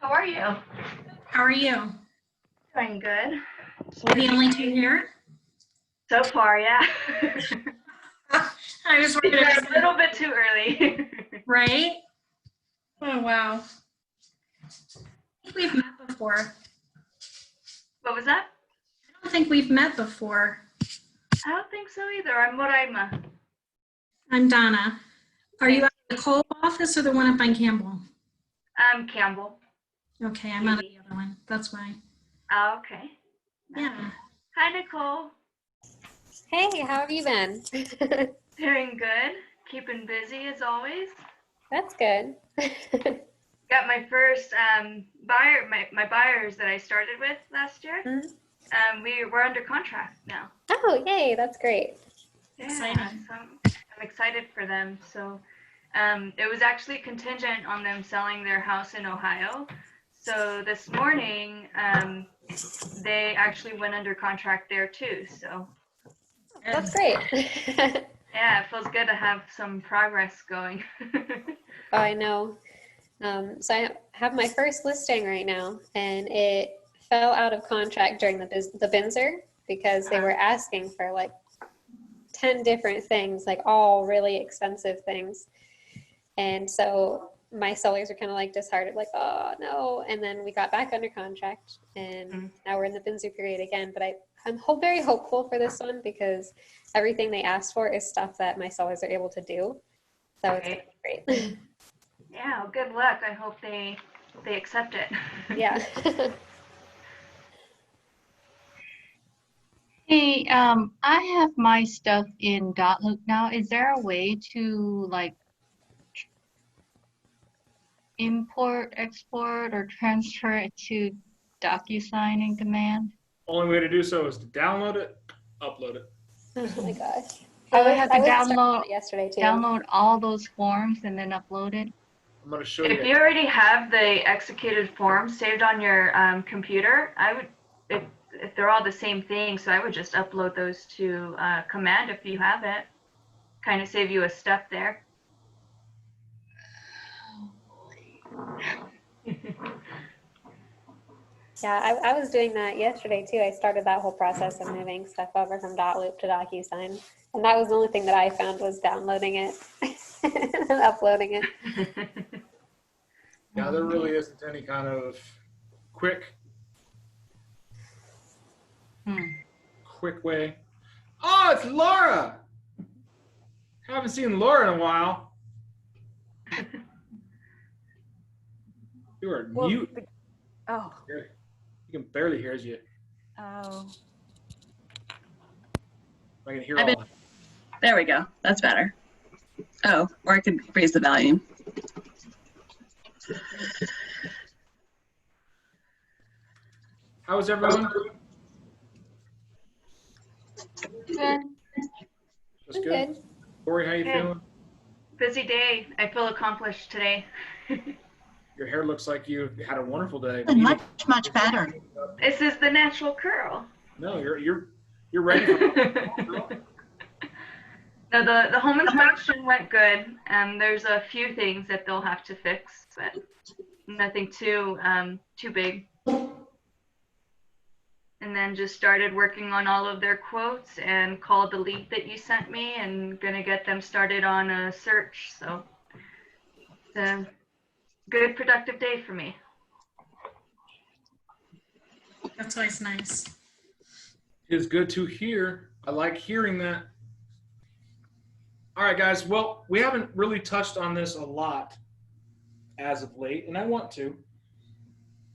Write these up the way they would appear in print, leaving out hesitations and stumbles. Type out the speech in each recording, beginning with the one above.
How are you? How are you? Doing good. We're the only two here? So far, yeah. I was worried. You're a little bit too early. Right? Oh, wow. I think we've met before. What was that? I don't think we've met before. I don't think so either. I'm Moraima. I'm Donna. Are you at the Cole office or the one up on Campbell? I'm Campbell. Okay, I'm on the other one. That's why. Oh, okay. Yeah. Hi, Nicole. Hey, how have you been? Doing good. Keeping busy as always. That's good. Got my first buyer, my buyers that I started with last year. Mhm. We're under contract now. Oh, yay, that's great. Yeah, Exciting. so I'm excited for them. So it was actually contingent on them selling their house in Ohio. So this morning, they actually went under contract there too. So That's great. yeah, it feels good to have some progress going. Oh, I know. So I have my first listing right now, and it fell out of contract during the Binzer because they were asking for like 10 different things, like all really expensive things. And so my sellers are kind of like disheartened, like, oh no. And then we got back under contract, and now we're in the Binzer period again. But I'm very hopeful for this one because everything they asked for is stuff that my sellers are able to do. So it's gonna be great. Yeah, well, good luck. I hope they accept it. Yeah. Hey, I have my stuff in Dotloop now. Is there a way to like import, export, or transfer it to DocuSign in Command? Only way to do so is to download it, upload it. Oh my gosh. So I have to was starting download it yesterday too. download all those forms and then upload it. I'm going to show you. If you already have the executed form saved on your computer, I would, if they're all the same thing, so I would just upload those to Command if you have it. Kind of save you a step there. Yeah, I was doing that yesterday too. I started that whole process of moving stuff over from Dotloop to DocuSign. And that was the only thing that I found was downloading it and uploading it. Yeah, there really isn't any kind of quick way. Oh, it's Laura! Haven't seen Laura in a while. You are mute. Oh. You can barely hear you. Oh. I can hear all. There we go. That's better. Oh, or I could raise the volume. How is everyone? Good. That's good. Corey, how you Good. feeling? Busy day. I feel accomplished today. Your hair looks like you had a wonderful day. Much better. This is the natural curl. No, you're ready for No, the home inspection went good. There's a few things that they'll have to fix, but nothing too big. And then just started working on all of their quotes and called the lead that you sent me and gonna get them started on a search. So it's a good productive day for me. That's always nice. It's good to hear. I like hearing that. All right, guys. Well, we haven't really touched on this a lot as of late, and I want to.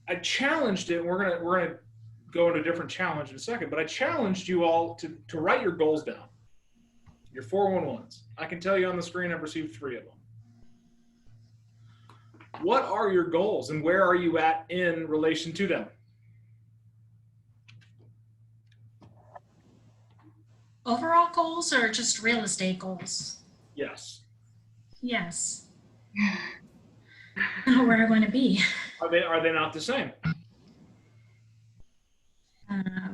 I challenged it. We're gonna go into a different challenge in a second, but I challenged you all to write your goals down. Your 411s. I can tell you on the screen I've received 3 of them. What are your goals, and where are you at in relation to them? Overall goals or just real estate goals? Yes. Yes. I know where I want to be. Are they not the same?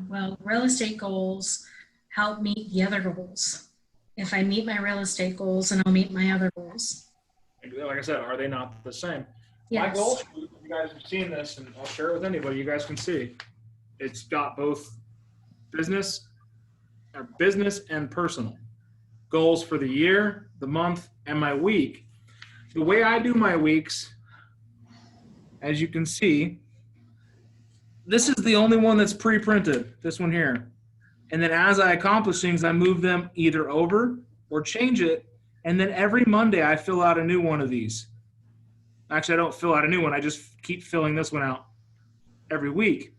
Well, real estate goals help meet the other goals. If I meet my real estate goals, then I'll meet my other goals. Like I said, are they not the same? Yes. My goals you guys have seen this, and I'll share it with anybody. You guys can see. It's got both business and personal goals for the year, the month, and my week. The way I do my weeks, as you can see, this is the only one that's pre-printed, this one here. And then as I accomplish things, I move them either over or change it. And then every Monday I fill out a new one of these. Actually, I don't fill out a new one. I just keep filling this one out every week.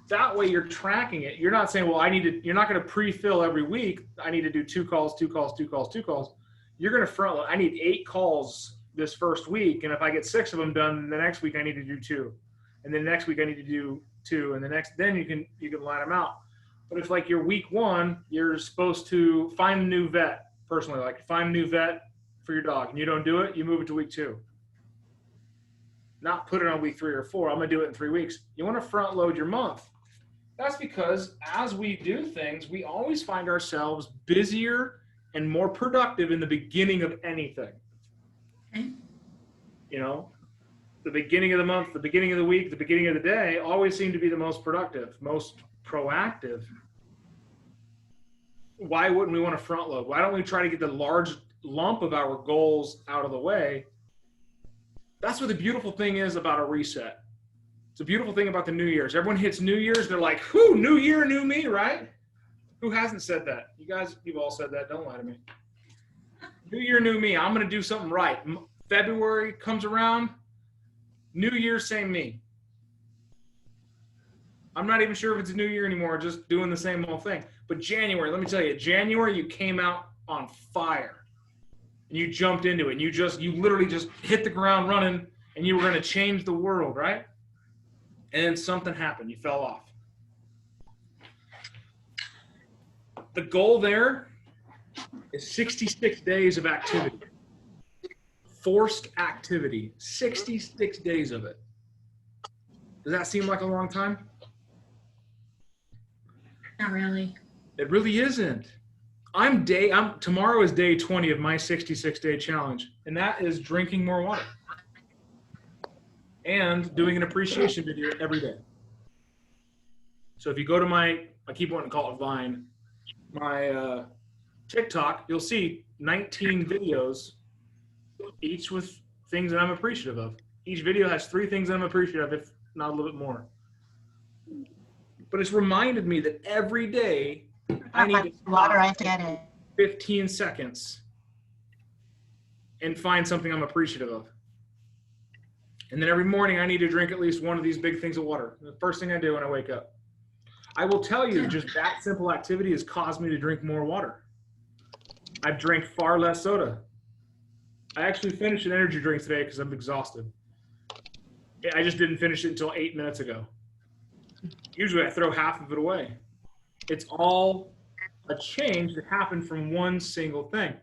That way you're tracking it. You're not saying, well, you're not going to pre-fill every week. I need to do 2 calls, 2 calls, 2 calls, 2 calls. You're going to front load. I need 8 calls this first week. And if I get 6 of them done, the next week I need to do 2. And then next week I need to do 2. And then you can line them out. But if like your week 1, you're supposed to find a new vet personally, like find a new vet for your dog, and you don't do it, you move it to week 2. Not put it on week 3 or 4. I'm going to do it in 3 weeks. You want to front load your month. That's because as we do things, we always find ourselves busier and more productive in the beginning of anything. Okay. You know, the beginning of the month, the beginning of the week, the beginning of the day always seem to be the most productive, most proactive. Why wouldn't we want to front load? Why don't we try to get the large lump of our goals out of the way? That's what the beautiful thing is about a reset. It's a beautiful thing about the New Year's. Everyone hits New Year's, they're like, whoo, new year, new me, right? Who hasn't said that? You guys, you've all said that. Don't lie to me. New year, new me. I'm going to do something right. February comes around, New Year, same me. I'm not even sure if it's a new year anymore, just doing the same old thing. But January, let me tell you, January, you came out on fire. And you jumped into it. And you literally just hit the ground running, and you were going to change the world, right? And then something happened. You fell off. The goal there is 66 days of activity. Forced activity. 66 days of it. Does that seem like a long time? Not really. It really isn't. Tomorrow is day 20 of my 66-day challenge, and that is drinking more water and doing an appreciation video every day. So if you go to I keep wanting to call it Vine, my TikTok, you'll see 19 videos, each with things that I'm appreciative of. Each video has 3 things that I'm appreciative of, if not a little bit more. But it's reminded me that every day I need to water. I get it. 15 seconds and find something I'm appreciative of. And then every morning I need to drink at least one of these big things of water. The first thing I do when I wake up. I will tell you, just that simple activity has caused me to drink more water. I've drank far less soda. I actually finished an energy drink today because I'm exhausted. I just didn't finish it until 8 minutes ago. Usually I throw half of it away. It's all a change that happened from one single thing.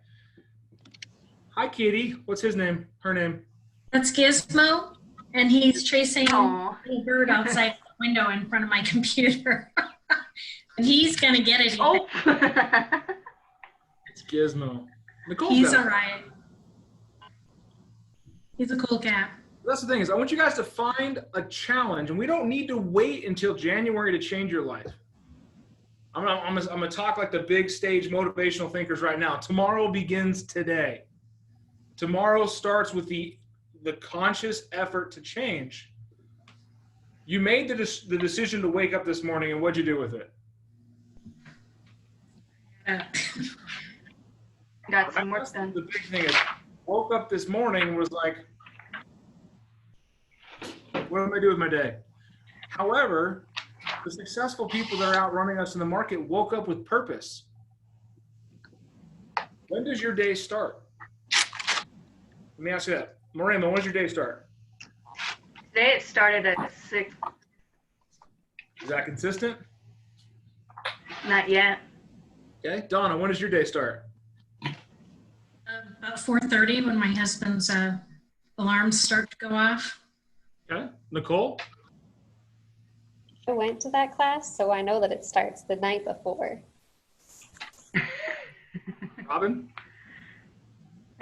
Hi, Kitty. What's his name? Her name? That's Gizmo, and he's chasing Aw. a bird outside the window in front of my computer. And he's going to get it. Oh. It's Gizmo. Nicole's He's got all it. right. He's a cool cat. That's the thing is I want you guys to find a challenge, and we don't need to wait until January to change your life. I'm gonna talk like the big stage motivational thinkers right now. Tomorrow begins today. Tomorrow starts with the conscious effort to change. You made the decision to wake up this morning, and what'd you do with it? Got some work done. The big thing is, woke up this morning and was like, what am I doing with my day? However, the successful people that are outrunning us in the market woke up with purpose. When does your day start? Let me ask you that. Morema, when does your day start? Today it started at 6. Is that consistent? Not yet. Okay. Donna, when does your day start? About 4:30 when my husband's alarms start to go off. Okay. Nicole? I went to that class, so I know that it starts the night before. Robin?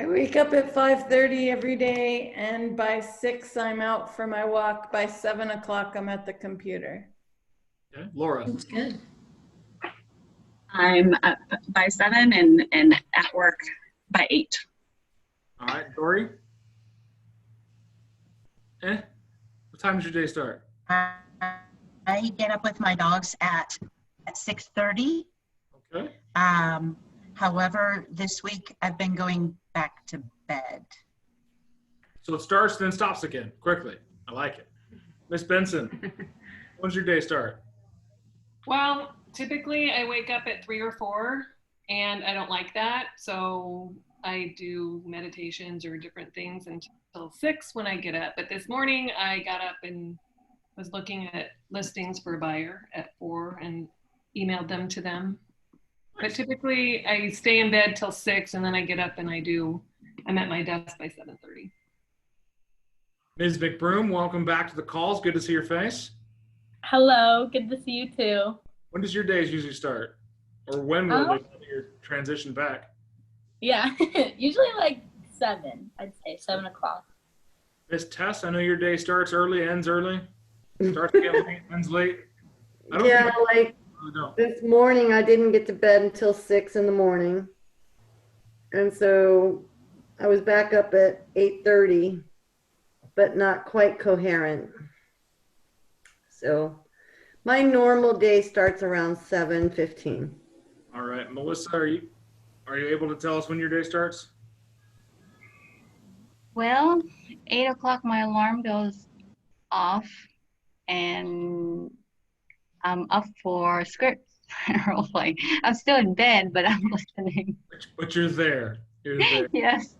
I wake up at 5:30 every day, and by 6 I'm out for my walk. By 7 o'clock I'm at the computer. Okay. Laura. That's good. I'm up by 7 and at work by 8. All right. Dory? What time does your day start? I get up with my dogs at 6:30. Okay. However, this week I've been going back to bed. So it starts, then stops again, quickly. I like it. Miss Benson, when's your day start? Well, typically I wake up at 3 or 4 and I don't like that. So I do meditations or different things until 6 when I get up. But this morning I got up and was looking at listings for a buyer at 4 and emailed them to them. But typically I stay in bed till 6 and then I get up and I'm at my desk by 7:30. Ms. McBroom, welcome back to the calls. Good to see your face. Hello, good to see you too. When does your days usually start? Or when will your transition back? Yeah, usually like 7, I'd say 7 o'clock. Miss Tess, I know your day starts early, ends early. Starts again late, ends late. Yeah, like don't. this morning I didn't get to bed until 6 in the morning. And so I was back up at 8:30, but not quite coherent. So my normal day starts around 7:15. All right, Melissa, are you able to tell us when your day starts? Well, 8 o'clock my alarm goes off and I'm up for scripts role play. I'm still in bed, but I'm listening. But you're there. You're there. Yes.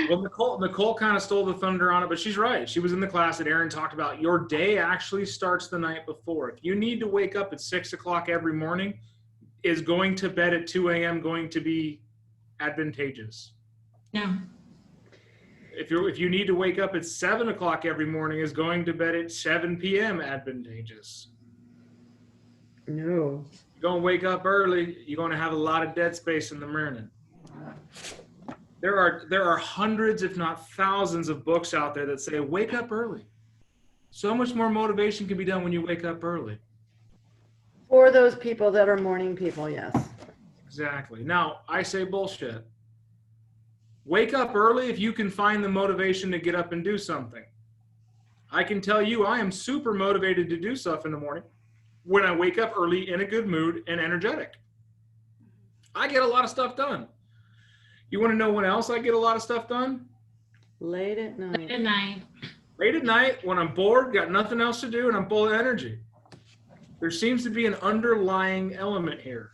Well, Nicole kind of stole the thunder on it, but she's right. She was in the class that Aaron talked about. Your day actually starts the night before. If you need to wake up at 6 o'clock every morning, is going to bed at 2 a.m. going to be advantageous? No. If you need to wake up at 7 o'clock every morning, is going to bed at 7 p.m. advantageous? No. You're going to wake up early, you're going to have a lot of dead space in the morning. There are hundreds, if not thousands, of books out there that say, wake up early. So much more motivation can be done when you wake up early. For those people that are morning people, yes. Exactly. Now, I say bullshit. Wake up early if you can find the motivation to get up and do something. I can tell you I am super motivated to do stuff in the morning when I wake up early in a good mood and energetic. I get a lot of stuff done. You want to know when else I get a lot of stuff done? Late at night. Late at night. Late at night when I'm bored, got nothing else to do, and I'm full of energy. There seems to be an underlying element here.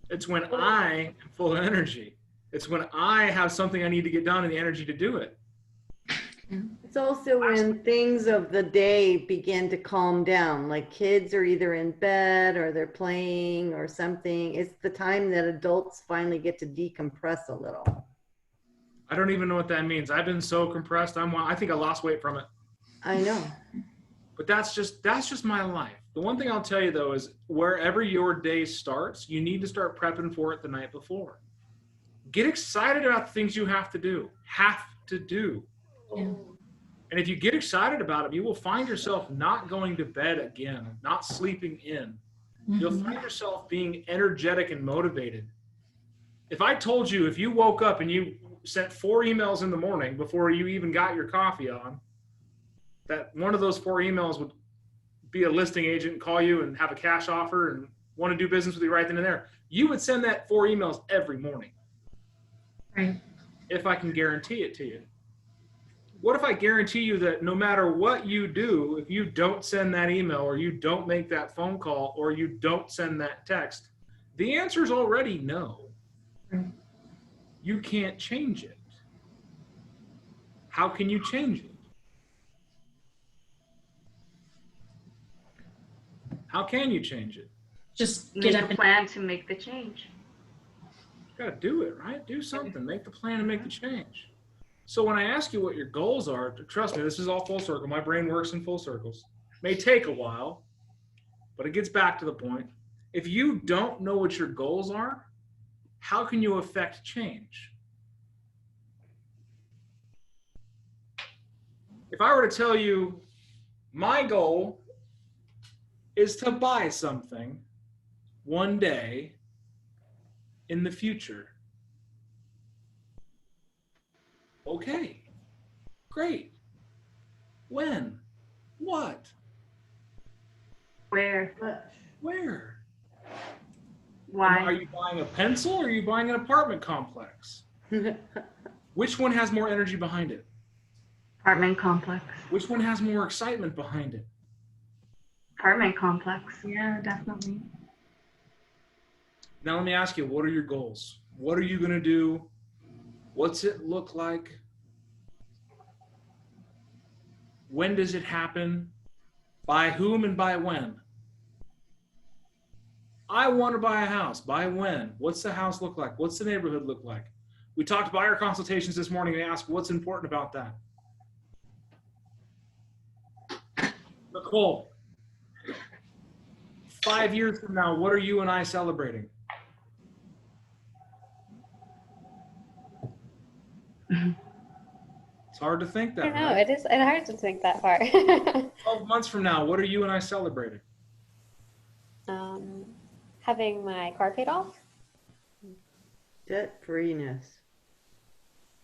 It's when I am full of energy. It's when I have something I need to get done and the energy to do it. It's also when things of the day begin to calm down, like kids are either in bed or they're playing or something. It's the time that adults finally get to decompress a little. I don't even know what that means. I've been so compressed. I think I lost weight from it. I know. But that's just my life. The one thing I'll tell you though is wherever your day starts, you need to start prepping for it the night before. Get excited about the things you have to do. Yeah. And if you get excited about it, you will find yourself not going to bed again, not sleeping in. You'll find yourself being energetic and motivated. If I told you, if you woke up and you sent 4 emails in the morning before you even got your coffee on, that one of those 4 emails would be a listing agent, call you and have a cash offer and want to do business with you right then and there, you would send that 4 emails every morning. Right. If I can guarantee it to you. What if I guarantee you that no matter what you do, if you don't send that email or you don't make that phone call or you don't send that text, the answer is already no. Right. You can't change it. How can you change it? How can you change it? Just Make get up a plan to make the change. You got to do it, right? Do something. Make the plan and make the change. So when I ask you what your goals are, trust me, this is all full circle. My brain works in full circles. May take a while, but it gets back to the point. If you don't know what your goals are, how can you affect change? If I were to tell you my goal is to buy something one day in the future. Okay, great. When? What? Where? Where? Why? Are you buying a pencil or are you buying an apartment complex? Which one has more energy behind it? Apartment complex. Which one has more excitement behind it? Apartment complex. Yeah, definitely. Now let me ask you, what are your goals? What are you going to do? What's it look like? When does it happen? By whom and by when? I want to buy a house. By when? What's the house look like? What's the neighborhood look like? We talked buyer consultations this morning and asked what's important about that. Nicole, 5 years from now, what are you and I celebrating? It's hard to think that, I don't know. right? It's hard to think that far. 12 months from now, what are you and I celebrating? Having my car paid off. Debt freeness.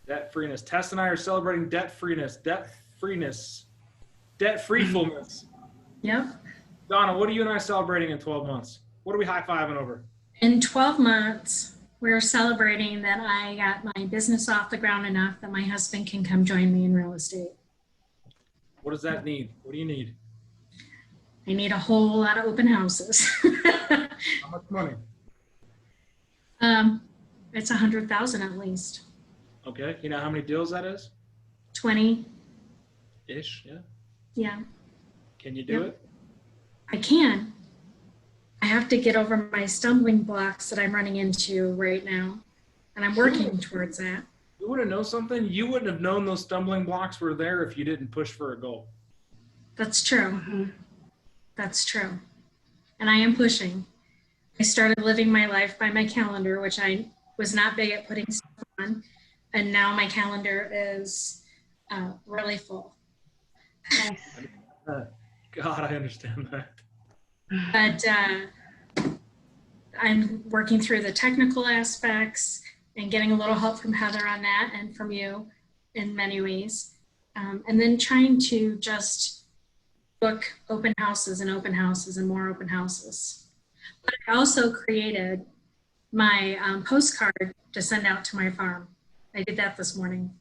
Debt freeness. Tess and I are celebrating debt freeness. Debt freeness. Debt freefulness. Yep. Donna, what are you and I celebrating in 12 months? What are we high-fiving over? In 12 months, we're celebrating that I got my business off the ground enough that my husband can come join me in real estate. What does that need? What do you need? I need a whole lot of open houses. How much money? It's 100,000 at least. Okay. You know how many deals that is? 20. Ish, yeah. Yeah, Can you do Yep. it? I can. I have to get over my stumbling blocks that I'm running into right now. And I'm working towards that. You want to know something? You wouldn't have known those stumbling blocks were there if you didn't push for a goal. That's true. That's true. And I am pushing. I started living my life by my calendar, which I was not big at putting stuff on. And now my calendar is really full. Nice. God, I understand that. But I'm working through the technical aspects and getting a little help from Heather on that and from you in many ways. And then trying to just book open houses and more open houses. But I also created my postcard to send out to my farm. I did that this morning.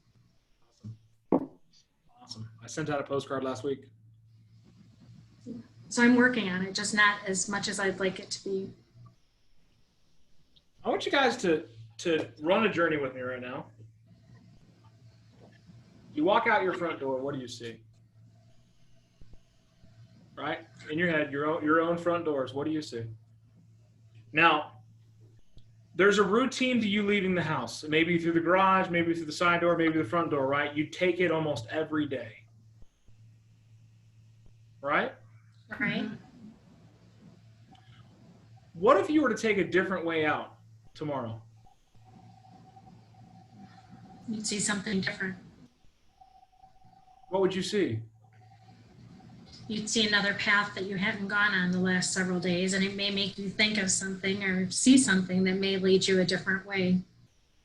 Awesome. I sent out a postcard last week. So I'm working on it, just not as much as I'd like it to be. I want you guys to run a journey with me right now. You walk out your front door, what do you see? Right? In your head, your own front doors, what do you see? Now, there's a routine to you leaving the house. Maybe through the garage, maybe through the side door, maybe the front door, right? You take it almost every day. Right? Right. What if you were to take a different way out tomorrow? You'd see something different. What would you see? You'd see another path that you hadn't gone on the last several days, and it may make you think of something or see something that may lead you a different way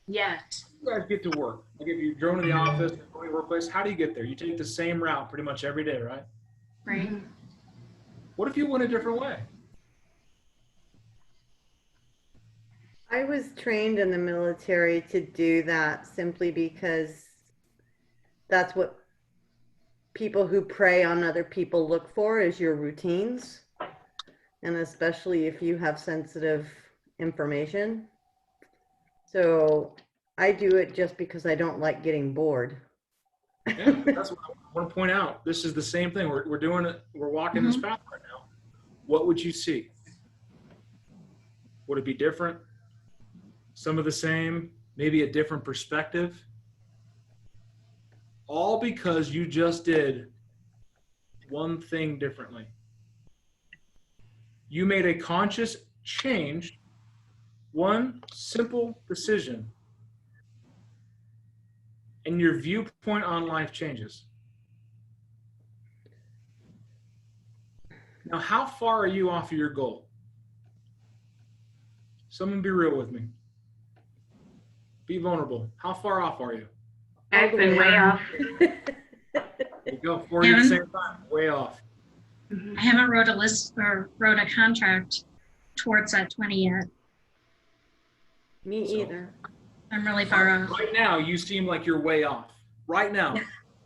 yet. You guys get to work. Like if you're going to the office, going to the workplace, how do you get there? You take the same route pretty much every day, right? Right. What if you went a different way? I was trained in the military to do that simply because that's what people who prey on other people look for is your routines. And especially if you have sensitive information. So I do it just because I don't like getting bored. Yeah, that's what I want to point out. This is the same thing. We're doing it. We're walking this path right now. What would you see? Would it be different? Some of the same, maybe a different perspective? All because you just did one thing differently. You made a conscious change one simple decision, and your viewpoint on life changes. Now, how far are you off of your goal? Someone be real with me. Be vulnerable. How far off are you? I've been way off. There you go. 4 years at the same time. Way off. I haven't wrote a list or wrote a contract towards that 20 yet. Me either. I'm really far off. Right now, you seem like you're way off. Right now,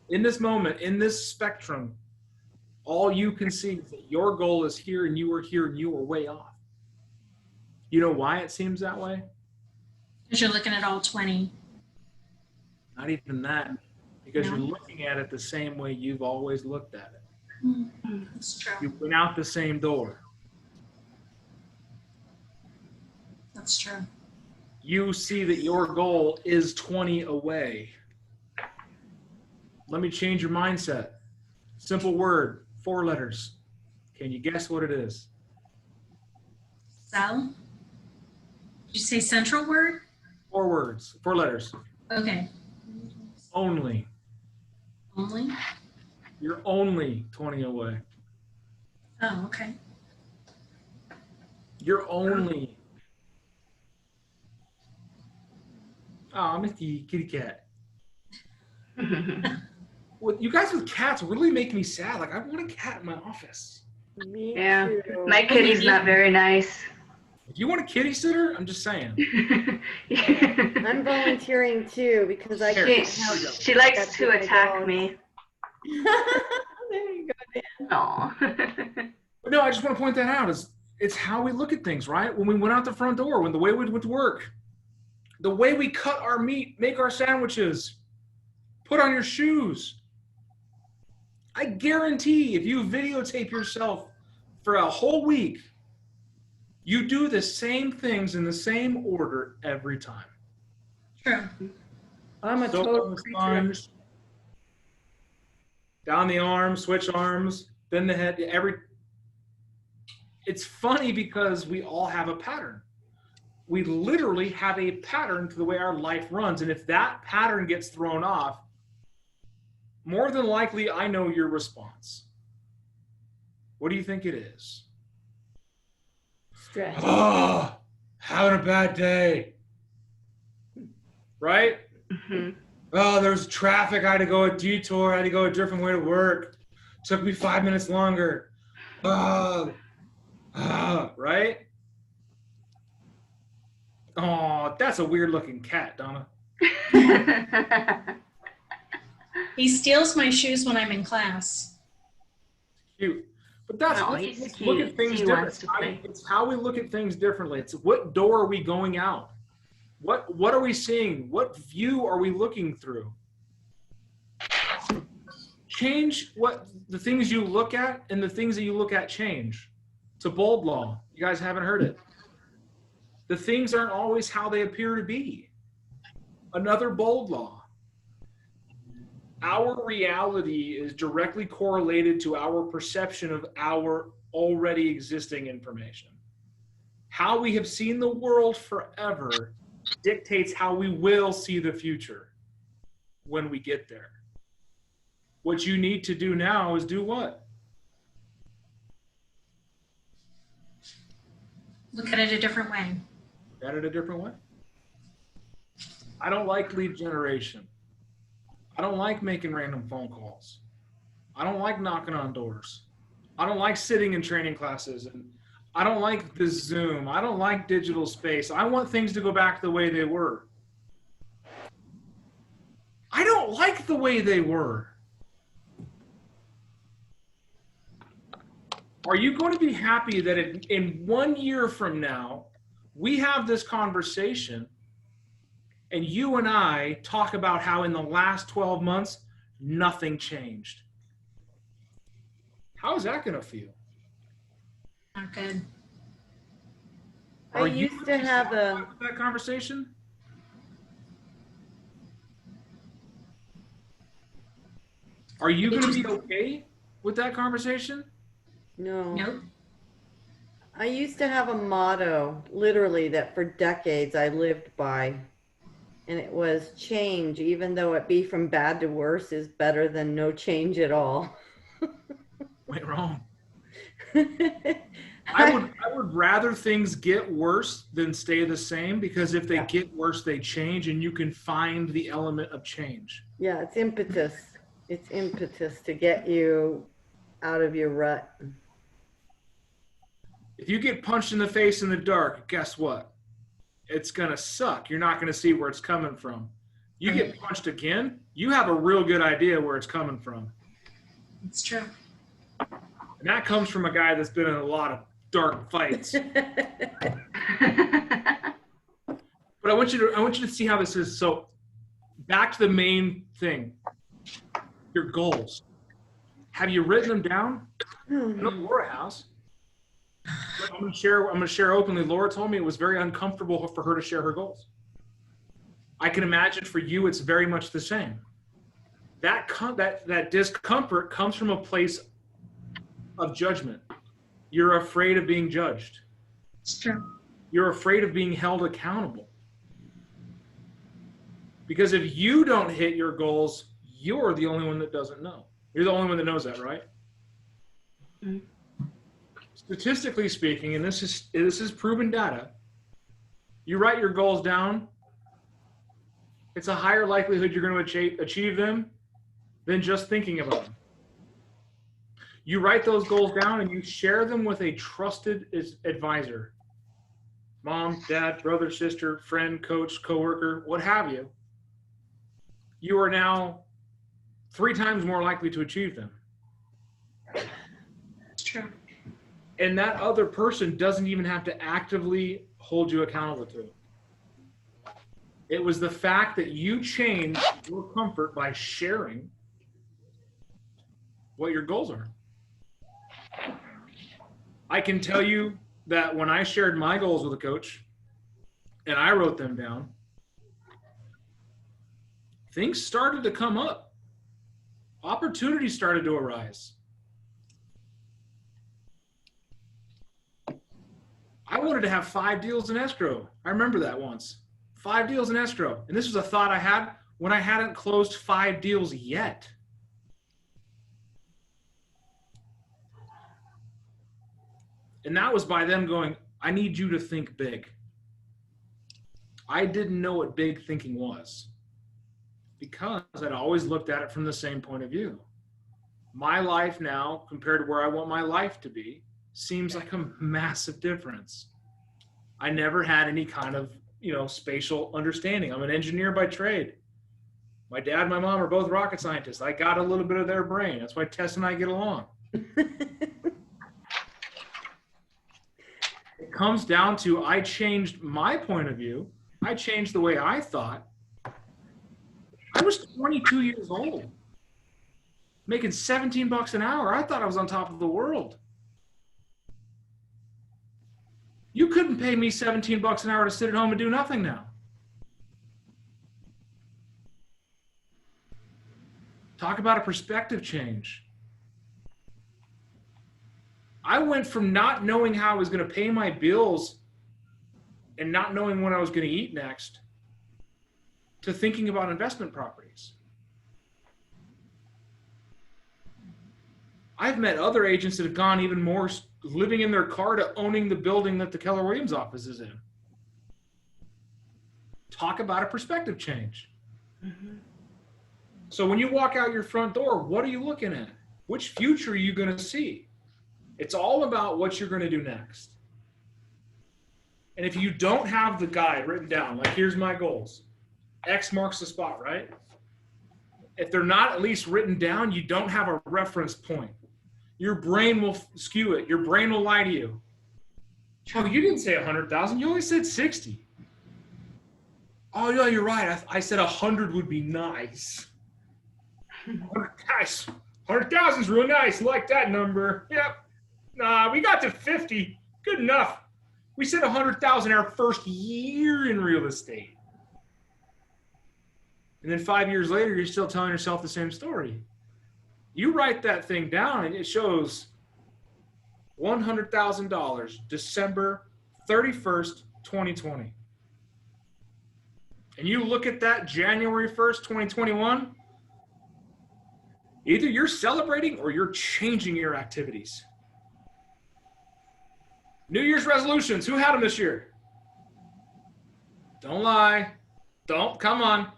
in this moment, in this spectrum, all you can see is that your goal is here and you are here and you are way off. You know why it seems that way? Because you're looking at all 20. Not even that. Because No. you're looking at it the same way you've always looked at it. That's true. You went out the same door. That's true. You see that your goal is 20 away. Let me change your mindset. Simple word, 4 letters. Can you guess what it is? Cell? Did you say central word? 4 words, 4 letters. Okay. Only. Only? You're only 20 away. Oh, okay. You're only. Oh, Mickey, kitty cat. Well, you guys with cats really make me sad. Like, I want a cat in my office. Me Yeah. too. My kitty's not very nice. If you want a kitty sitter, I'm just saying. I'm volunteering too because I can't help She likes That's to my attack dog. me. There you go, Dan. Aw. But no, I just want to point that out. It's how we look at things, right? When we went out the front door, when the way we went to work, the way we cut our meat, make our sandwiches, put on your shoes. I guarantee if you videotape yourself for a whole week, you do the same things in the same order every time. True. I'm a Soap total on the creature. sponge, down the arms, switch arms, then the head, it's funny because we all have a pattern. We literally have a pattern to the way our life runs. And if that pattern gets thrown off, more than likely, I know your response. What do you think it is? Stress. Oh, having a bad day. Right? Mhm. Oh, there's traffic. I had to go a detour. I had to go a different way to work. Took me 5 minutes longer. Right? Oh, that's a weird looking cat, Donna. He steals my shoes when I'm in class. Cute. But that's No, let's he's look cute. at things He wants to differently. play. It's how we look at things differently. It's what door are we going out? What are we seeing? What view are we looking through? Change what the things you look at, and the things that you look at change. It's a bold law. You guys haven't heard it. The things aren't always how they appear to be. Another bold law. Our reality is directly correlated to our perception of our already existing information. How we have seen the world forever dictates how we will see the future when we get there. What you need to do now is do what? Look at it a different way. Look at it a different way. I don't like lead generation. I don't like making random phone calls. I don't like knocking on doors. I don't like sitting in training classes, and I don't like the Zoom. I don't like digital space. I want things to go back the way they were. I don't like the way they were. Are you going to be happy that in 1 year from now, we have this conversation and you and I talk about how in the last 12 months, nothing changed? How is that going to feel? Not good. I used to have a that conversation? Are you going to be okay with that conversation? no. Nope. I used to have a motto, literally, that for decades I lived by. And it was change, even though it be from bad to worse, is better than no change at all. Went wrong. I would rather things get worse than stay the same, because if they get worse, they change, and you can find the element of change. Yeah, it's impetus. It's impetus to get you out of your rut. If you get punched in the face in the dark, guess what? It's going to suck. You're not going to see where it's coming from. You get punched again, you have a real good idea where it's coming from. It's true. And that comes from a guy that's been in a lot of dark fights. But I want you to see how this is. So back to the main thing, your goals. Have you written them down? No, Laura has. I'm going to share openly. Laura told me it was very uncomfortable for her to share her goals. I can imagine for you, it's very much the same. That discomfort comes from a place of judgment. You're afraid of being judged. It's true. You're afraid of being held accountable. Because if you don't hit your goals, you're the only one that doesn't know. You're the only one that knows that, right? Mm-hmm. Statistically speaking, and this is proven data, you write your goals down, it's a higher likelihood you're going to achieve them than just thinking about them. You write those goals down and you share them with a trusted advisor. Mom, dad, brother, sister, friend, coach, coworker, what have you. You are now 3 times more likely to achieve them. It's true. And that other person doesn't even have to actively hold you accountable to it. It was the fact that you changed your comfort by sharing what your goals are. I can tell you that when I shared my goals with a coach and I wrote them down, things started to come up. Opportunities started to arise. I wanted to have 5 deals in escrow. I remember that once. 5 deals in escrow. And this was a thought I had when I hadn't closed 5 deals yet. And that was by them going, I need you to think big. I didn't know what big thinking was because I'd always looked at it from the same point of view. My life now, compared to where I want my life to be, seems like a massive difference. I never had any kind of, spatial understanding. I'm an engineer by trade. My dad and my mom are both rocket scientists. I got a little bit of their brain. That's why Tess and I get along. It comes down to I changed my point of view. I changed the way I thought. I was 22 years old, making $17 an hour. I thought I was on top of the world. You couldn't pay me $17 an hour to sit at home and do nothing now. Talk about a perspective change. I went from not knowing how I was going to pay my bills and not knowing when I was going to eat next to thinking about investment properties. I've met other agents that have gone even more, living in their car to owning the building that the Keller Williams office is in. Talk about a perspective change. Mm-hmm. So when you walk out your front door, what are you looking at? Which future are you going to see? It's all about what you're going to do next. And if you don't have the guide written down, like here's my goals, X marks the spot, right? If they're not at least written down, you don't have a reference point. Your brain will skew it. Your brain will lie to you. Oh, you didn't say 100,000. You only said 60. Oh, yeah, you're right. I said 100 would be nice. 100,000 is real nice. I like that number. Yep. Nah, we got to 50. Good enough. We said 100,000 our first year in real estate. And then 5 years later, you're still telling yourself the same story. You write that thing down and it shows $100,000, December 31st, 2020. And you look at that January 1st, 2021, either you're celebrating or you're changing your activities. New Year's resolutions, who had them this year? Don't lie. Come on.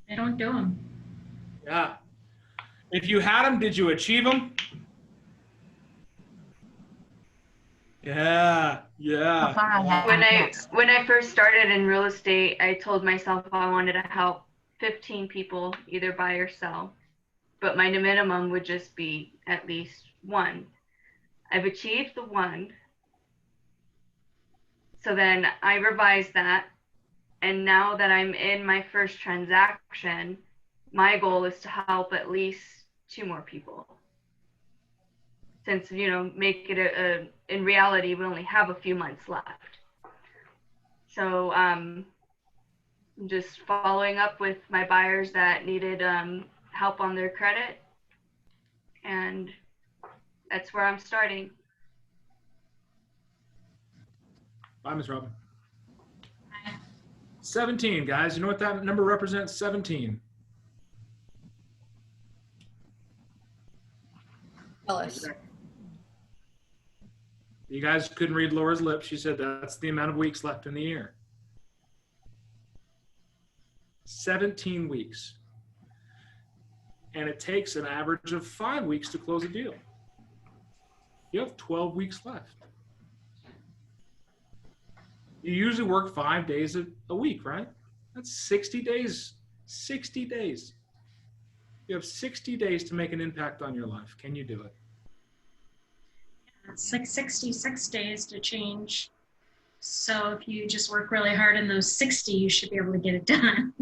I don't do them. Yeah. If you had them, did you achieve them? Yeah. So far, I have When I first started in real estate, I told myself I wanted to help 15 people either buy or sell, but my minimum would just be at least one. I've achieved the one. So then I revised that, and now that I'm in my first transaction, my goal is to help at least 2 more people. Since, make it in reality, we only have a few months left. So I'm just following up with my buyers that needed help on their credit. And that's where I'm starting. Bye, Ms. Robin. 17, guys. You know what that number represents? 17. Ellis. You guys couldn't read Laura's lips. She said that's the amount of weeks left in the year. 17 weeks. And it takes an average of 5 weeks to close a deal. You have 12 weeks left. You usually work 5 days a week, right? That's 60 days. 60 days. You have 60 days to make an impact on your life. Can you do it? It's like 66 days to change. So if you just work really hard in those 60, you should be able to get it done.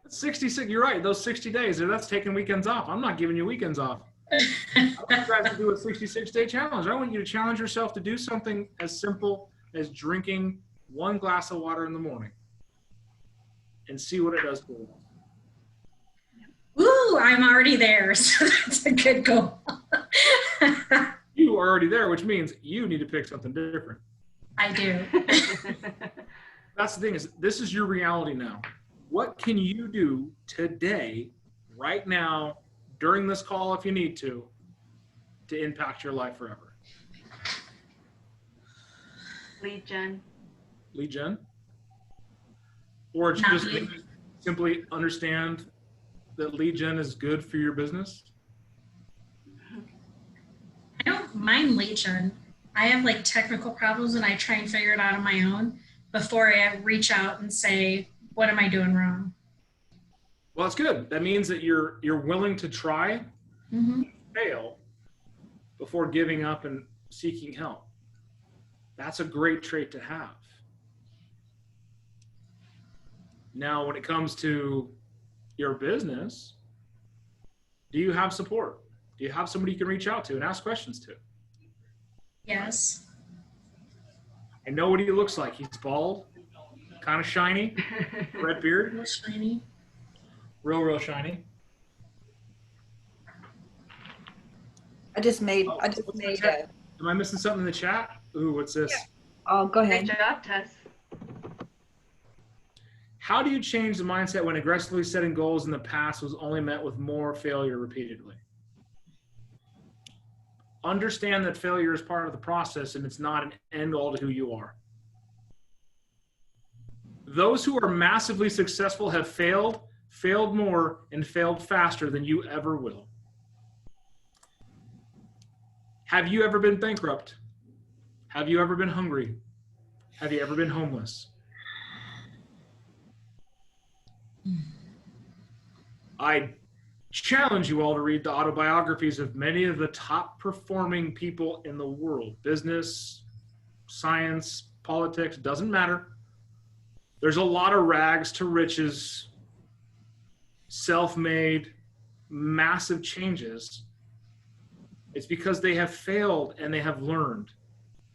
66, you're right. Those 60 days, that's taking weekends off. I'm not giving you weekends off. I want you guys to do a 66-day challenge. I want you to challenge yourself to do something as simple as drinking 1 glass of water in the morning and see what it does for you. Ooh, I'm already there. So that's a good goal. You are already there, which means you need to pick something different. I do. That's the thing, is this is your reality now. What can you do today, right now, during this call if you need to impact your life forever? Lead gen. Lead gen? Or it's just simply understand that lead gen is good for your business? I don't mind lead gen. I have like technical problems and I try and figure it out on my own before I reach out and say, what am I doing wrong? Well, that's good. That means that you're willing to try, fail, before giving up and seeking help. That's a great trait to have. Now, when it comes to your business, do you have support? Do you have somebody you can reach out to and ask questions to? Yes. I know what he looks like. He's bald, kind of shiny, red beard. Real shiny. Real shiny. I just made Am I missing something in the chat? Ooh, what's this? Yeah. Oh, go ahead. Great job, Tess. How do you change the mindset when aggressively setting goals in the past was only met with more failure repeatedly? Understand that failure is part of the process and it's not an end all to who you are. Those who are massively successful have failed more, and failed faster than you ever will. Have you ever been bankrupt? Have you ever been hungry? Have you ever been homeless? I challenge you all to read the autobiographies of many of the top performing people in the world. Business, science, politics, doesn't matter. There's a lot of rags to riches, self-made, massive changes. It's because they have failed and they have learned.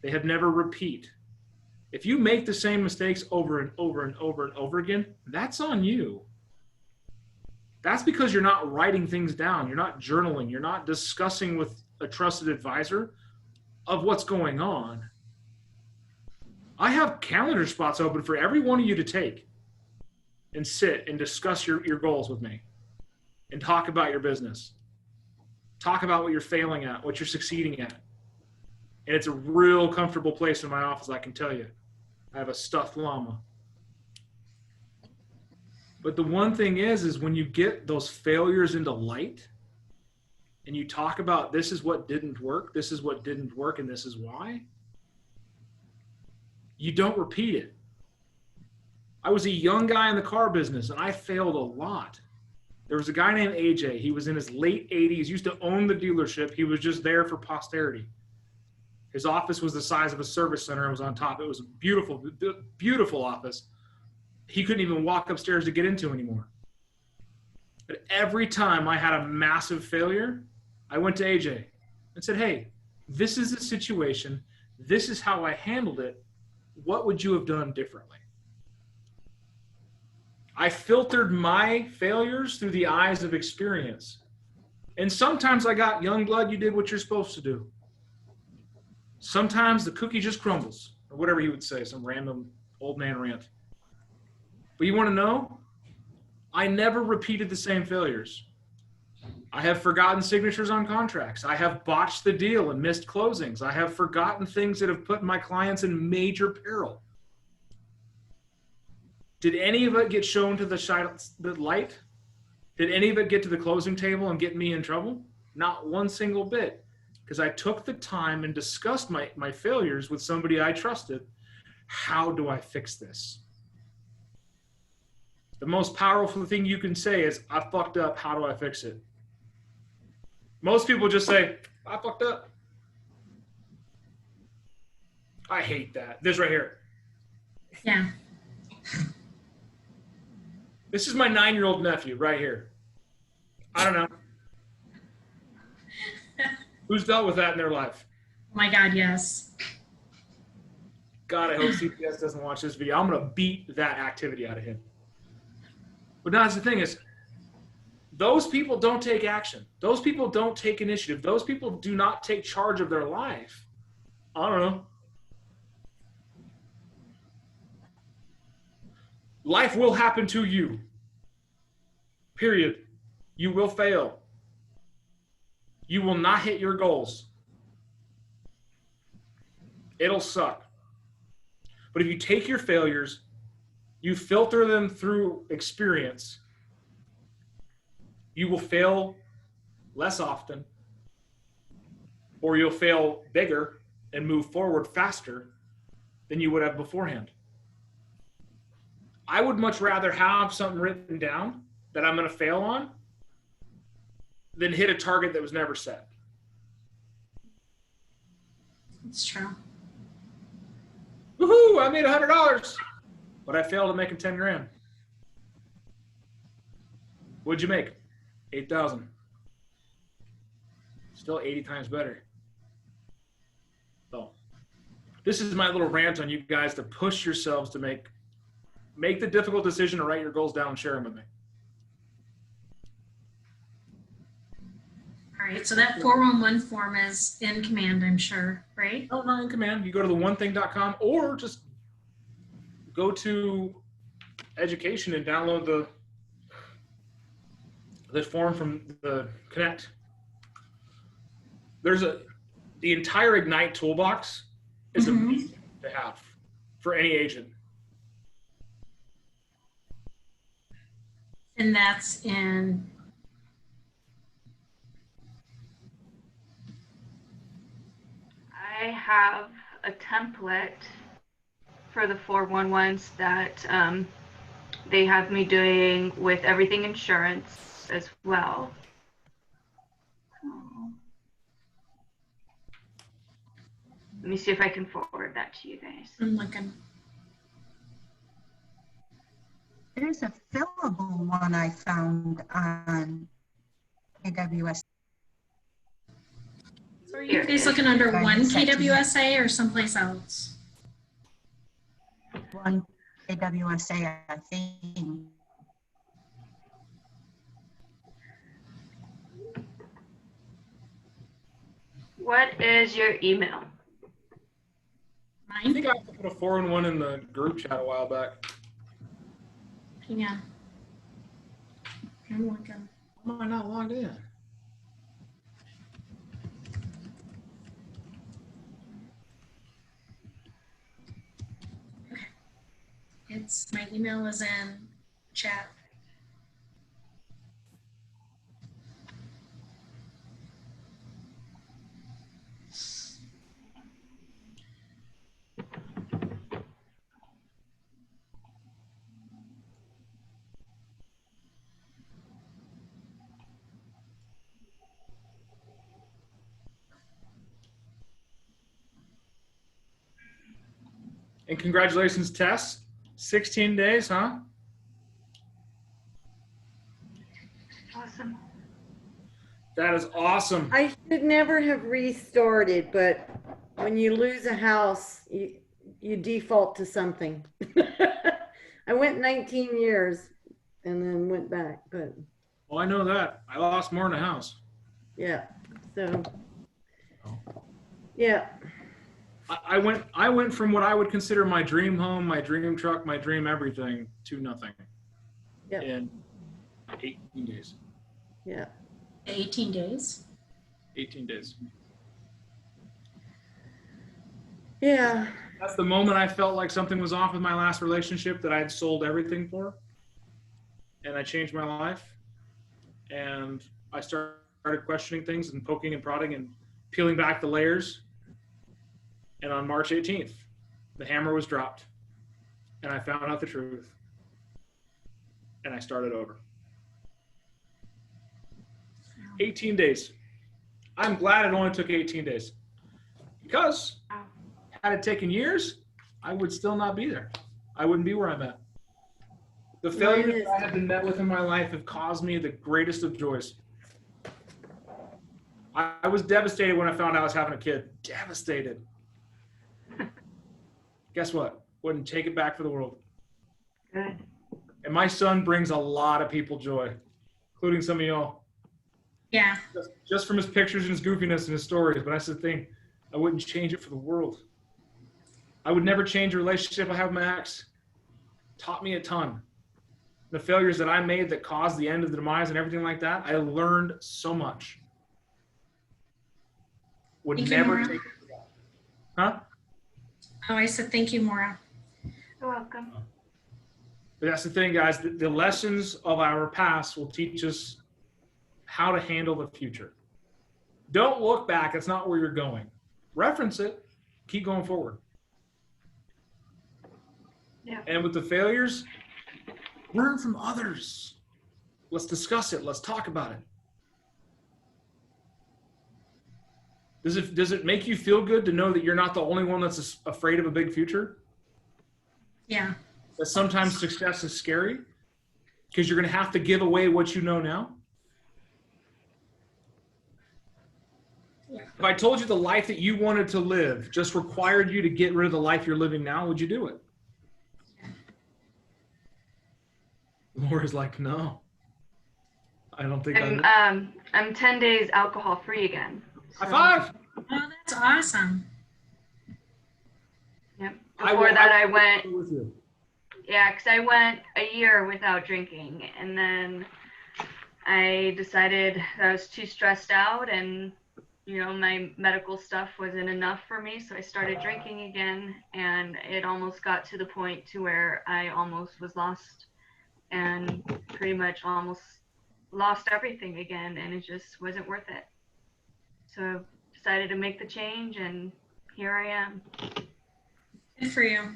They have never repeat. If you make the same mistakes over and over and over and over again, that's on you. That's because you're not writing things down. You're not journaling. You're not discussing with a trusted advisor. of what's going on, I have calendar spots open for every one of you to take and sit and discuss your goals with me and talk about your business. Talk about what you're failing at, what you're succeeding at. And it's a real comfortable place in my office, I can tell you. I have a stuffed llama. But the one thing is when you get those failures into light and you talk about this is what didn't work, this is what didn't work, and this is why, you don't repeat it. I was a young guy in the car business and I failed a lot. There was a guy named AJ. He was in his late 80s, used to own the dealership. He was just there for posterity. His office was the size of a service center and was on top. It was a beautiful, beautiful office. He couldn't even walk upstairs to get into anymore. But every time I had a massive failure, I went to AJ and said, hey, this is the situation. This is how I handled it. What would you have done differently? I filtered my failures through the eyes of experience. And sometimes I got, young blood, you did what you're supposed to do. Sometimes the cookie just crumbles, or whatever he would say, some random old man rant. But you want to know? I never repeated the same failures. I have forgotten signatures on contracts. I have botched the deal and missed closings. I have forgotten things that have put my clients in major peril. Did any of it get shown to the light? Did any of it get to the closing table and get me in trouble? Not one single bit. Because I took the time and discussed my failures with somebody I trusted. How do I fix this? The most powerful thing you can say is, I fucked up, how do I fix it? Most people just say, I fucked up. I hate that. This right here. Yeah. This is my 9-year-old nephew right here. I don't know. Who's dealt with that in their life? Oh my God, yes. God, I hope CPS doesn't watch this video. I'm going to beat that activity out of him. But now, that's the thing is, those people don't take action. Those people don't take initiative. Those people do not take charge of their life. I don't know. Life will happen to you. Period. You will fail. You will not hit your goals. It'll suck. But if you take your failures, you filter them through experience, you will fail less often, or you'll fail bigger and move forward faster than you would have beforehand. I would much rather have something written down that I'm going to fail on than hit a target that was never set. It's true. Woohoo! I made $100, but I failed at making 10 grand. What'd you make? 8,000. Still 80 times better. So, this is my little rant on you guys to push yourselves to make the difficult decision to write your goals down and share them with me. All right, so that 411 form is in command, I'm sure, right? No, not in command. You go to theonething.com or just go to education and download the form from the Connect. The entire Ignite toolbox is amazing to have for any agent. And that's in. I have a template for the 411s that they have me doing with everything insurance as well. Let me see if I can forward that to you guys. I'm looking. There's a fillable one I found on AWS. So are you guys looking under one KWSA or someplace else? One AWSA, I think. What is your email? think I put a 4-in-1 in the group chat a while back. Hang on. I'm looking. Why am I not logged in? It's my email is in chat. And congratulations, Tess. 16 days, huh? Awesome. That is awesome. I should never have restarted, but when you lose a house, you default to something. I went 19 years and then went back, but Well, I know that. I lost more than a house. yeah, so, yeah. I went from what I would consider my dream home, my dream truck, my dream everything to nothing Yep. in 18 days. Yeah. 18 days. 18 days. Yeah. That's the moment I felt like something was off with my last relationship that I had sold everything for. And I changed my life. And I started questioning things and poking and prodding and peeling back the layers. And on March 18th, the hammer was dropped. And I found out the truth. And I started over. 18 days. I'm glad it only took 18 days. Because had it taken years, I would still not be there. I wouldn't be where I'm at. The failures that I have been met with in my life have caused me the greatest of joys. I was devastated when I found out I was having a kid. Devastated. Guess what? Wouldn't take it back for the world. Good. And my son brings a lot of people joy, including some of y'all. Yeah. Just from his pictures and his goofiness and his stories. But that's the thing. I wouldn't change it for the world. I would never change a relationship I have with my ex. Taught me a ton. The failures that I made that caused the end of the demise and everything like that, I learned so much. Would Thank you, never Maura. take it for that. Huh? Oh, I said thank you, Maura. You're welcome. But that's the thing, guys. The lessons of our past will teach us how to handle the future. Don't look back. That's not where you're going. Reference it. Keep going forward. Yeah. And with the failures, learn from others. Let's discuss it. Let's talk about it. Does it make you feel good to know that you're not the only one that's afraid of a big future? Yeah. That sometimes success is scary because you're going to have to give away what you know now. If I told you the life that you wanted to live just required you to get rid of the life you're living now, would you do it? Laura's like, no. I don't think I'm 10 days alcohol free again. High five! Oh, that's awesome. Yep. Before I went. With you. Yeah, because I went a year without drinking, and then I decided I was too stressed out, and my medical stuff wasn't enough for me, so I started drinking again, and it almost got to the point to where I almost was lost, and pretty much almost lost everything again, and it just wasn't worth it. So I decided to make the change, and here I am. Good for you.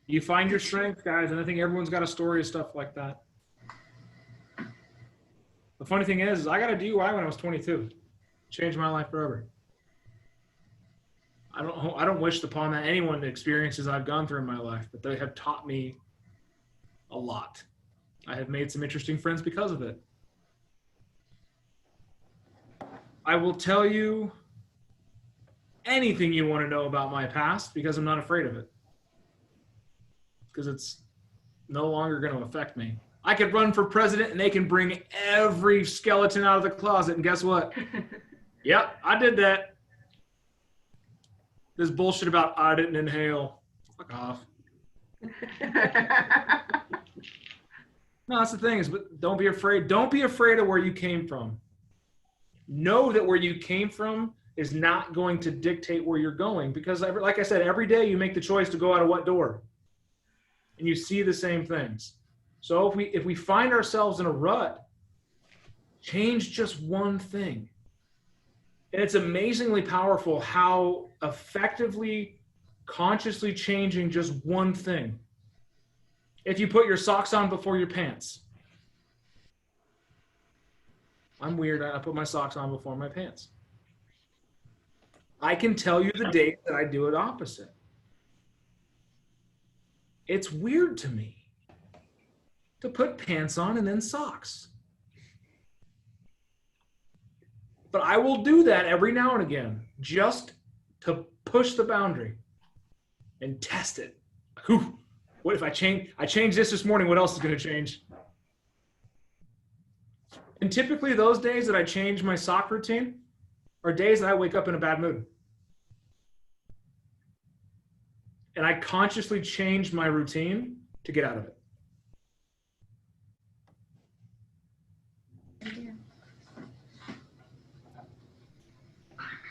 You find your strength, guys, and I think everyone's got a story of stuff like that. The funny thing is I got a DUI when I was 22. Changed my life forever. I don't wish upon that anyone the experiences I've gone through in my life, but they have taught me a lot. I have made some interesting friends because of it. I will tell you anything you want to know about my past because I'm not afraid of it. Because it's no longer going to affect me. I could run for president and they can bring every skeleton out of the closet, and guess what? Yep, I did that. This bullshit about I didn't inhale. Fuck off. No, that's the thing is, but don't be afraid. Don't be afraid of where you came from. Know that where you came from is not going to dictate where you're going, because like I said, every day you make the choice to go out of what door, and you see the same things. So if we find ourselves in a rut, change just one thing. And it's amazingly powerful how effectively, consciously changing just one thing. If you put your socks on before your pants. I'm weird. I put my socks on before my pants. I can tell you the days that I do it opposite. It's weird to me to put pants on and then socks. But I will do that every now and again just to push the boundary and test it. Whew. What if I change this morning, what else is going to change? And typically those days that I change my sock routine are days that I wake up in a bad mood. And I consciously change my routine to get out of it.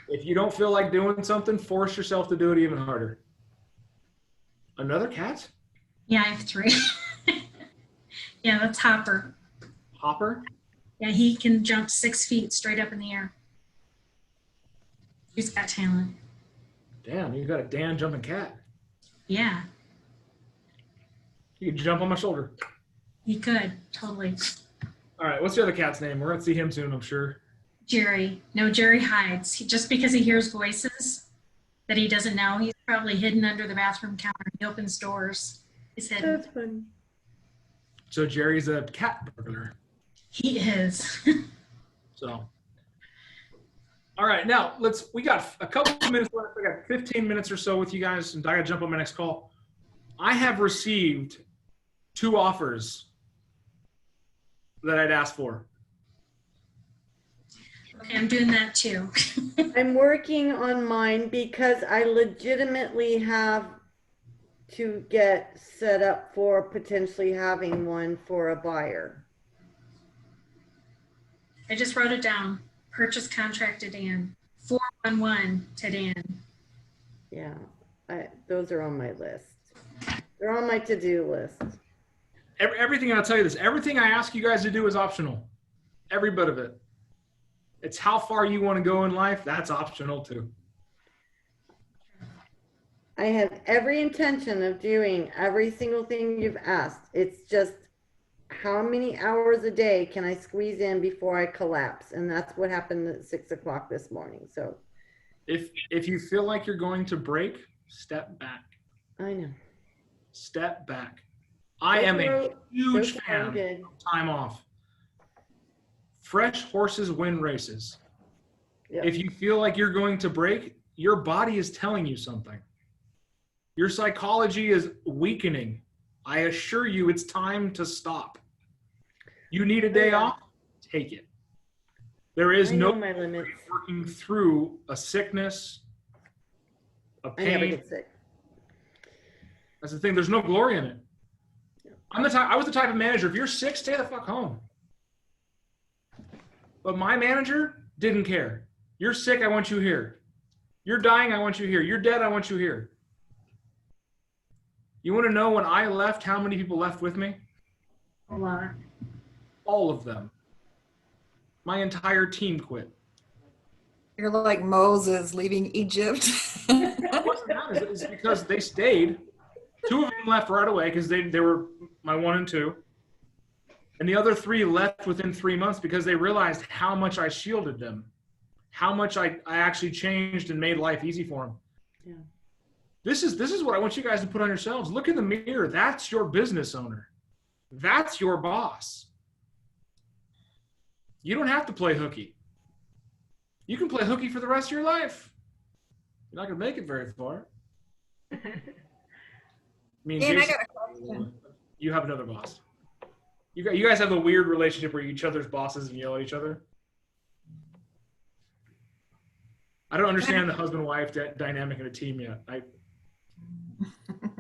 If you don't feel like doing something, force yourself to do it even harder. Another cat? Yeah, I have 3. Yeah, that's Hopper. Hopper? Yeah, he can jump 6 feet straight up in the air. He's got talent. Damn, you got a Dan jumping cat. Yeah, You could jump on my shoulder. he could, totally. All right, what's the other cat's name? We're going to see him soon, I'm sure. Jerry. No, Jerry hides. Just because he hears voices that he doesn't know, he's probably hidden under the bathroom counter. He opens doors. He's hidden. That's funny. So Jerry's a cat burglar. He is. So, all right, now we got a couple of minutes left. I got 15 minutes or so with you guys, and I got to jump on my next call. I have received 2 offers that I'd asked for. Okay, I'm doing that too. I'm working on mine because I legitimately have to get set up for potentially having one for a buyer. I just wrote it down. Purchase contract to Dan. 411 to Dan. Yeah, those are on my list. They're on my to-do list. Everything, I'll tell you this, everything I ask you guys to do is optional. Every bit of it. It's how far you want to go in life. That's optional too. I have every intention of doing every single thing you've asked. It's just how many hours a day can I squeeze in before I collapse? And that's what happened at 6 o'clock this morning. So if you feel like you're going to break, step back. I know. Step back. I am a huge fan of time off. Fresh horses win races. Yep. If you feel like you're going to break, your body is telling you something. Your psychology is weakening. I assure you it's time to stop. You need a day off? Take it. There is no my limits. Working through a sickness, a pain. I never get sick. That's the thing. There's no glory in it. I was the type of manager, if you're sick, stay the fuck home. But my manager didn't care. You're sick, I want you here. You're dying, I want you here. You're dead, I want you here. You want to know when I left, how many people left with me? A lot. All of them. My entire team quit. You're like Moses leaving Egypt. It wasn't that. It's because they stayed. 2 of them left right away because they were my 1 and 2. And the other 3 left within 3 months because they realized how much I shielded them, how much I actually changed and made life easy for them. Yeah. This is what I want you guys to put on yourselves. Look in the mirror. That's your business owner. That's your boss. You don't have to play hooky. You can play hooky for the rest of your life. You're not going to make it very far. Me and Dan, I Jason, got a question. you have another boss. You guys have a weird relationship where you're each other's bosses and yell at each other. I don't understand the husband-wife dynamic in a team yet. I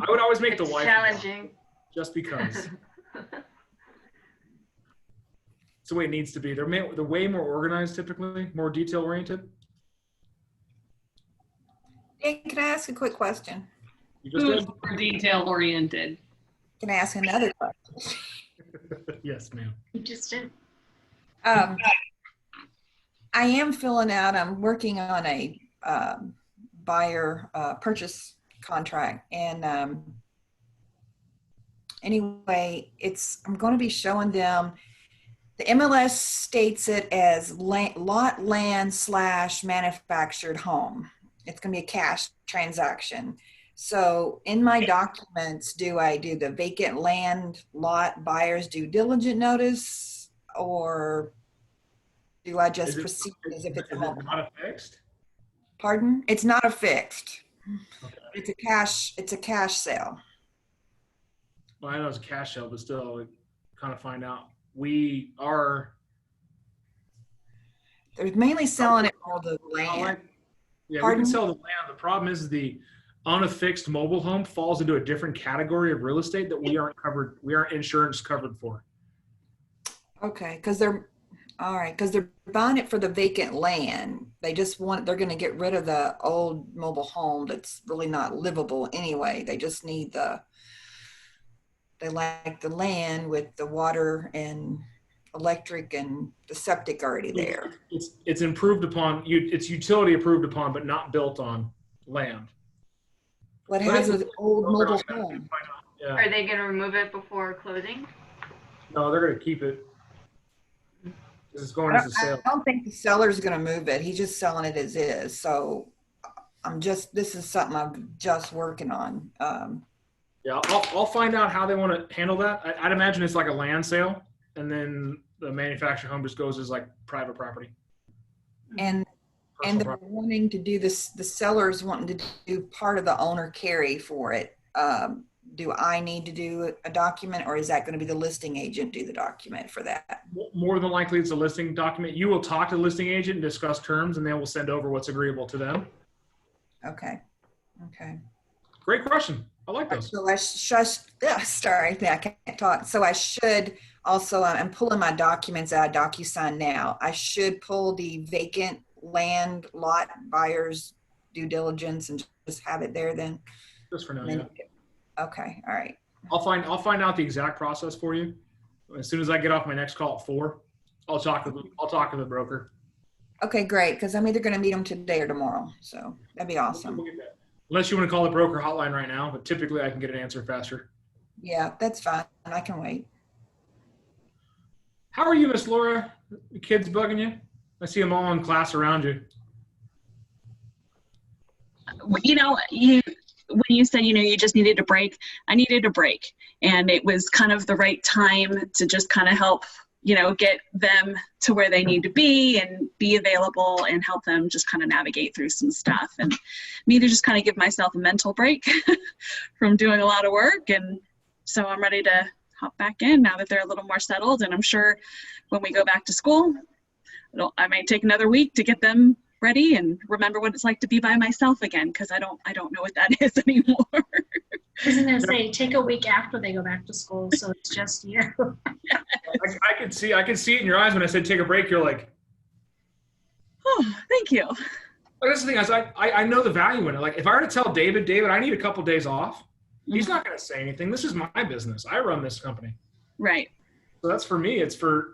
would always make the It's wife challenging. just because. It's the way it needs to be. They're way more organized typically, more detail-oriented. Dan, can I ask a quick question? You just Who's did? more detail oriented? Can I ask another question? Yes, ma'am. You just did. I am filling out, I'm working on a buyer purchase contract. And anyway, I'm going to be showing them, the MLS states it as lot land / manufactured home. It's going to be a cash transaction. So in my documents, do I do the vacant land lot buyer's due diligence notice, or do I just proceed as if it's a home? Not a fixed? Pardon? It's not a fixed. Okay. It's a cash sale. Well, I know it's a cash sale, but still, we kind of find out. They're mainly selling it for the land. Yeah, Pardon? we can sell the land. The problem is the unaffixed mobile home falls into a different category of real estate that we aren't insurance covered for. Okay, because they're buying it for the vacant land. They're going to get rid of the old mobile home that's really not livable anyway. They just need they like the land with the water and electric and the septic already there. It's improved upon, it's utility approved upon, but not built on land. What has an old mobile home? Yeah. Are they going to remove it before closing? No, they're going to keep it. This is going as a sale. I don't think the seller's going to move it. He's just selling it as is. So this is something I'm just working on. Yeah, I'll find out how they want to handle that. I'd imagine it's like a land sale, and then the manufactured home just goes as like private property. And they're wanting to do this, the seller's wanting to do part of the owner carry for it. Do I need to do a document, or is that going to be the listing agent do the document for that? More than likely it's a listing document. You will talk to the listing agent and discuss terms, and they will send over what's agreeable to them. Okay. Great question. I like those. So sorry, I can't talk. So I should also, I'm pulling my documents out of DocuSign now. I should pull the vacant land lot buyer's due diligence and just have it there then? Just for now, yeah. Okay, all right. I'll find out the exact process for you. As soon as I get off my next call at 4, I'll talk to the broker. Okay, great, because I'm either going to meet them today or tomorrow. So that'd be awesome. Unless you want to call the broker hotline right now, but typically I can get an answer faster. Yeah, that's fine. I can wait. How are you, Miss Laura? The kids bugging you? I see them all in class around you. You know, when you said, you just needed a break, I needed a break. And it was kind of the right time to just kind of help, get them to where they need to be and be available and help them just kind of navigate through some stuff. And me to just kind of give myself a mental break from doing a lot of work. And so I'm ready to hop back in now that they're a little more settled. And I'm sure when we go back to school, I might take another week to get them ready and remember what it's like to be by myself again, because I don't know what that is anymore. I was going to say, take a week after they go back to school, so it's just you. I can see it in your eyes when I said take a break. You're like, oh, thank you. But that's the thing. I know the value in it. Like if I were to tell David, I need a couple days off, he's not going to say anything. This is my business. I run this company. Right. So that's for me.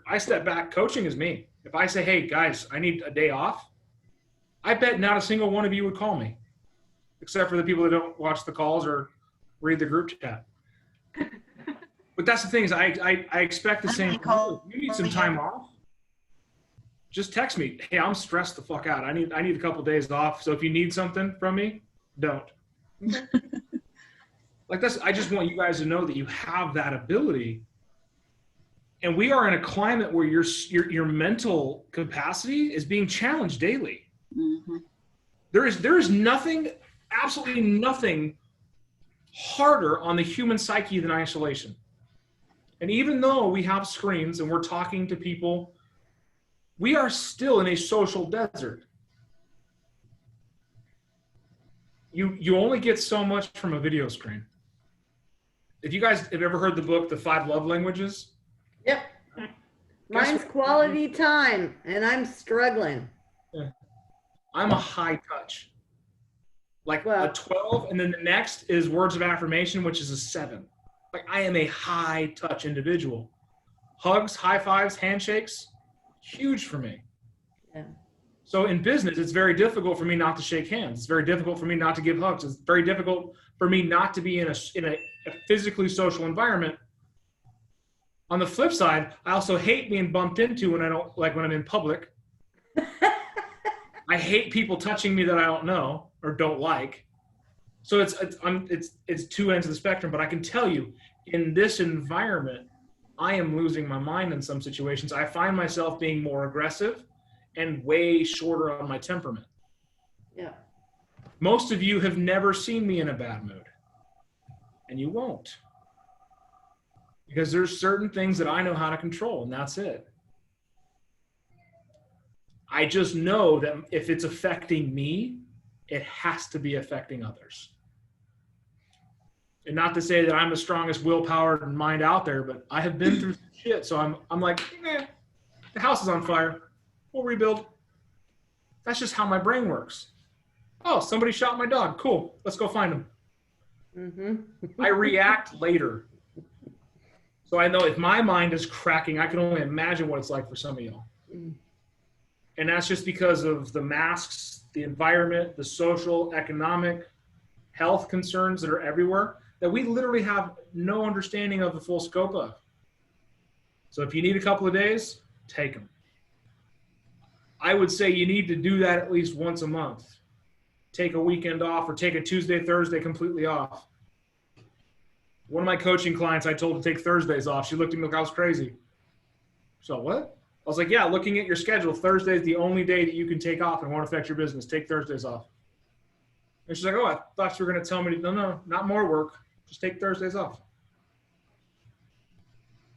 I step back. Coaching is me. If I say, hey guys, I need a day off, I bet not a single one of you would call me, except for the people that don't watch the calls or read the group chat. But that's the thing is I expect the same. If you need some time off, just text me. Hey, I'm stressed the fuck out. I need a couple days off. So if you need something from me, don't. Like this, I just want you guys to know that you have that ability. And we are in a climate where your mental capacity is being challenged daily. Mm-hmm. There is nothing, absolutely nothing harder on the human psyche than isolation. And even though we have screens and we're talking to people, we are still in a social desert. you only get so much from a video screen. If you guys have ever heard the book, The 5 Love Languages? Yep. Mine's quality time, and I'm struggling. Yeah. I'm a high touch. Like a 12, and then the next is words of affirmation, which is a 7. Like I am a high touch individual. Hugs, high fives, handshakes, huge for me. Yeah. So in business, it's very difficult for me not to shake hands. It's very difficult for me not to give hugs. It's very difficult for me not to be in a physically social environment. On the flip side, I also hate being bumped into when I'm in public. I hate people touching me that I don't know or don't like. So it's two ends of the spectrum. But I can tell you, in this environment, I am losing my mind in some situations. I find myself being more aggressive and way shorter on my temperament. Yeah. Most of you have never seen me in a bad mood, and you won't, because there's certain things that I know how to control, and that's it. I just know that if it's affecting me, it has to be affecting others. And not to say that I'm the strongest willpower and mind out there, but I have been through shit. So I'm like, the house is on fire. We'll rebuild. That's just how my brain works. Oh, somebody shot my dog. Cool. Let's go find him. Mm-hmm. I react later. So I know if my mind is cracking, I can only imagine what it's like for some of y'all. Mm. And that's just because of the masks, the environment, the social, economic, health concerns that are everywhere that we literally have no understanding of the full scope of. So if you need a couple of days, take them. I would say you need to do that at least once a month. Take a weekend off or take a Tuesday, Thursday completely off. One of my coaching clients, I told to take Thursdays off. She looked at me like I was crazy. So what? I was like, yeah, looking at your schedule, Thursday is the only day that you can take off and won't affect your business. Take Thursdays off. And she's like, oh, I thought you were going to tell me, no, not more work. Just take Thursdays off.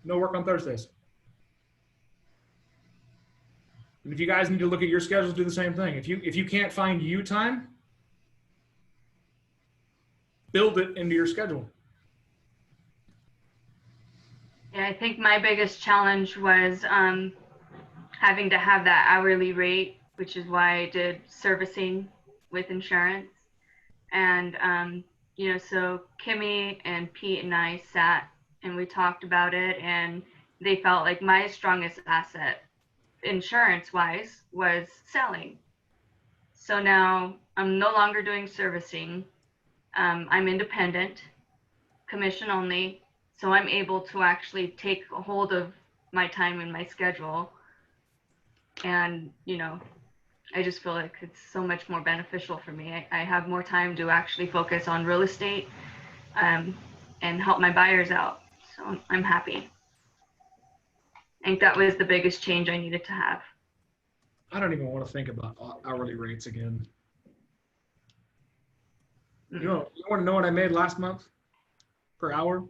No work on Thursdays. And if you guys need to look at your schedules, do the same thing. If you can't find you time, build it into your schedule. Yeah, I think my biggest challenge was having to have that hourly rate, which is why I did servicing with insurance. And, so Kimmy and Pete and I sat and we talked about it, and they felt like my strongest asset, insurance-wise, was selling. So now I'm no longer doing servicing. I'm independent, commission only. So I'm able to actually take a hold of my time and my schedule. And, I just feel like it's so much more beneficial for me. I have more time to actually focus on real estate and help my buyers out. So I'm happy. I think that was the biggest change I needed to have. I don't even want to think about hourly rates again. You want to know what I made last month per hour?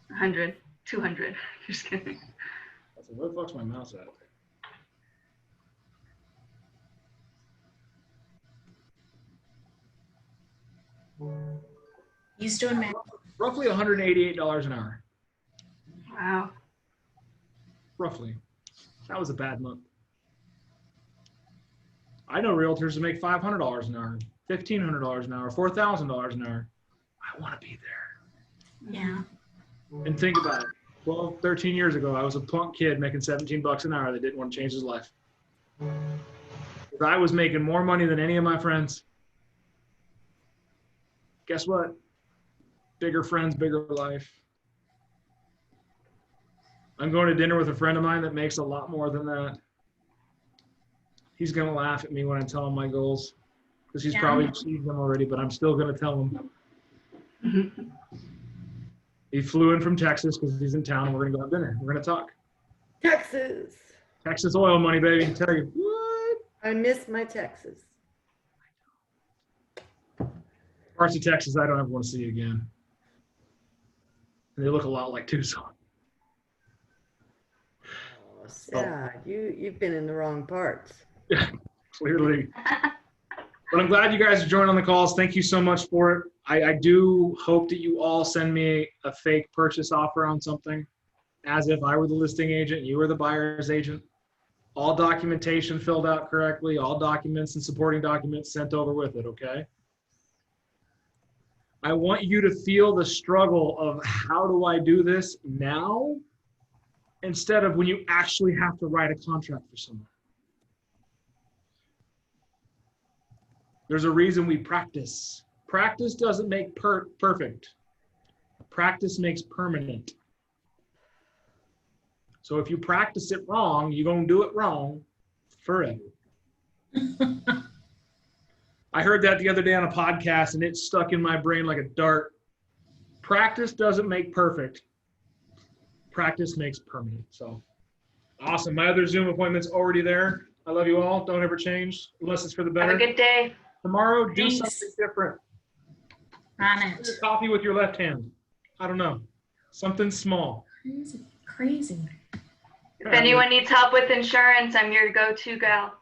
100, 200. Just kidding. I said, where the fuck's my mouse at? He's doing math. Roughly $188 an hour. Wow. Roughly. That was a bad month. I know realtors that make $500 an hour, $1,500 an hour, $4,000 an hour. I want to be there. Yeah. And think about it. 12, 13 years ago, I was a punk kid making 17 bucks an hour that didn't want to change his life. If I was making more money than any of my friends, guess what? Bigger friends, bigger life. I'm going to dinner with a friend of mine that makes a lot more than that. He's going to laugh at me when I tell him my goals because he's probably achieved them already, but I'm still going to tell him. He flew in from Texas because he's in town and we're going to go have dinner. We're going to talk. Texas. Texas oil money, baby. I tell you. What? I miss my Texas. Parts of Texas I don't ever want to see again. And they look a lot like Tucson. Oh, sad. You've been in the wrong parts. Clearly. But I'm glad you guys are joining on the calls. Thank you so much for it. I do hope that you all send me a fake purchase offer on something, as if I were the listing agent, you were the buyer's agent. All documentation filled out correctly, all documents and supporting documents sent over with it, okay? I want you to feel the struggle of how do I do this now instead of when you actually have to write a contract for someone. There's a reason we practice. Practice doesn't make perfect. Practice makes permanent. So if you practice it wrong, you're going to do it wrong forever. I heard that the other day on a podcast, and it stuck in my brain like a dart. Practice doesn't make perfect. Practice makes permanent. So awesome. My other Zoom appointment's already there. I love you all. Don't ever change unless it's for the better. Have a good day. Tomorrow, do Thanks. something different. On Drink it. your coffee with your left hand. I don't know. Something small. Crazy. If anyone needs help with insurance, I'm your go-to gal.